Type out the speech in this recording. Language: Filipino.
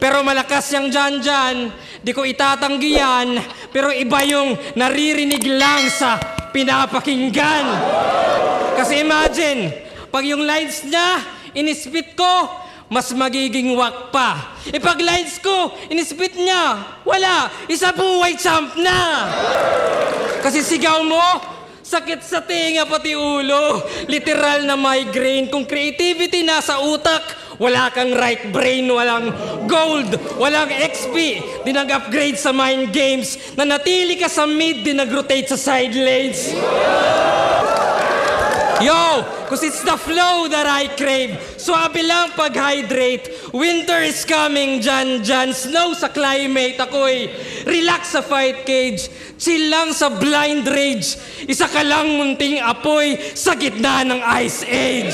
Pero malakas yung dyan, di ko itatanggi yan, pero iba yung naririnig lang sa pinapakinggan. Kasi imagine, pag yung lines niya, inispit ko, mas magiging wak pa. Pag lines ko, inispit niya, wala, isa buhay champ na. Kasi sigaw mo, sakit sa tinga pati ulo, literal na migraine. Kung creativity nasa utak, wala kang right brain, walang gold, walang XP, di nag-upgrade sa mind games, nanatili ka sa mid, di nag-rotate sa side lanes. Yo, cause it's the flow that I crave. Swabe lang pag-hydrate. Winter is coming, Jan. Snow sa climate. Ako'y relax sa fight cage. Chill lang sa blind rage. Isa ka lang munting apoy sa gitna ng ice age.